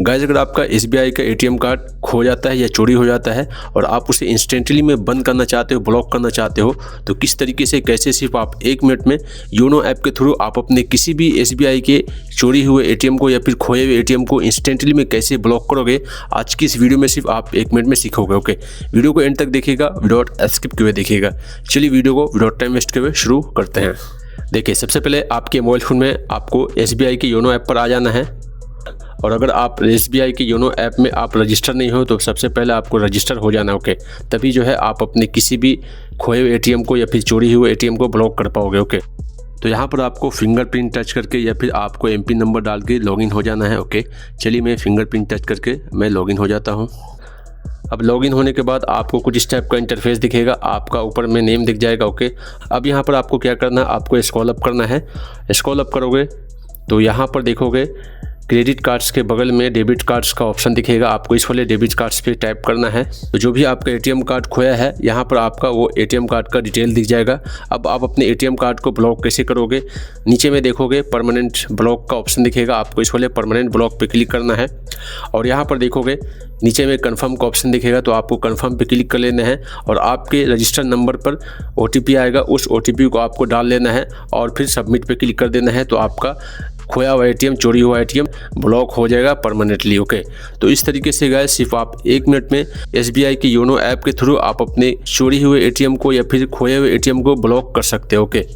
Guys अगर आपका SBI का एटीएम कार्ड खो जाता है या चोरी हो जाता है और आप उसे इंस्टेंटली में बंद करना चाहते हो, ब्लॉक करना चाहते हो, तो किस तरीके से कैसे सिर्फ आप 1 मिनट में योनो ऐप के थ्रू आप अपने किसी भी एसबीआई के चोरी हुए एटीएम को या फिर खोए हुए एटीएम को इंस्टेंटली में कैसे ब्लॉक करोगे, आज की इस वीडियो में सिर्फ आप 1 मिनट में सीखोगे। ओके, वीडियो को एंड तक देखिएगा, विदाउट स्किप किए देखिएगा। चलिए वीडियो को विदाउट टाइम वेस्ट किए शुरू करते हैं। देखिए, सबसे पहले आपके मोबाइल फ़ोन में आपको एसबीआई के योनो ऐप पर आ जाना है। और अगर आप एसबीआई के योनो ऐप में आप रजिस्टर नहीं हो तो सबसे पहले आपको रजिस्टर हो जाना। ओके, तभी जो है आप अपने किसी भी खोए हुए एटीएम को या फिर चोरी हुए एटीएम को ब्लॉक कर पाओगे। ओके, तो यहाँ पर आपको फिंगरप्रिंट टच करके या फिर आपको एमपिन नंबर डाल के लॉगिन हो जाना है। ओके, चलिए मैं फिंगरप्रिंट टच करके मैं लॉगिन हो जाता हूँ। अब लॉगिन होने के बाद आपको कुछ इस टाइप का इंटरफेस दिखेगा, आपका ऊपर में नेम दिख जाएगा। ओके, अब यहाँ पर आपको क्या करना है, आपको स्क्रॉल अप करना है। स्क्रॉल अप करोगे तो यहाँ पर देखोगे क्रेडिट कार्ड्स के बगल में डेबिट कार्ड्स का ऑप्शन दिखेगा, आपको इस वाले डेबिट कार्ड्स पे टैप करना है। तो जो भी आपका एटीएम कार्ड खोया है यहाँ पर आपका वो एटीएम कार्ड का डिटेल दिख जाएगा। अब आप अपने एटीएम कार्ड को ब्लॉक कैसे करोगे, नीचे में देखोगे परमानेंट ब्लॉक का ऑप्शन दिखेगा, आपको इस वाले परमानेंट ब्लॉक पे क्लिक करना है। और यहाँ पर देखोगे नीचे में कन्फर्म का ऑप्शन दिखेगा, तो आपको कन्फर्म पे क्लिक कर लेना है और आपके रजिस्टर्ड नंबर पर OTP आएगा, उस OTP को आपको डाल लेना है और फिर सबमिट पे क्लिक कर देना है। तो आपका खोया हुआ एटीएम, चोरी हुआ एटीएम ब्लॉक हो जाएगा परमानेंटली। ओके, तो इस तरीके से गाइस सिर्फ आप 1 मिनट में एसबीआई के योनो ऐप के थ्रू आप अपने चोरी हुए एटीएम को या फिर खोए हुए एटीएम को ब्लॉक कर सकते हो। ओके।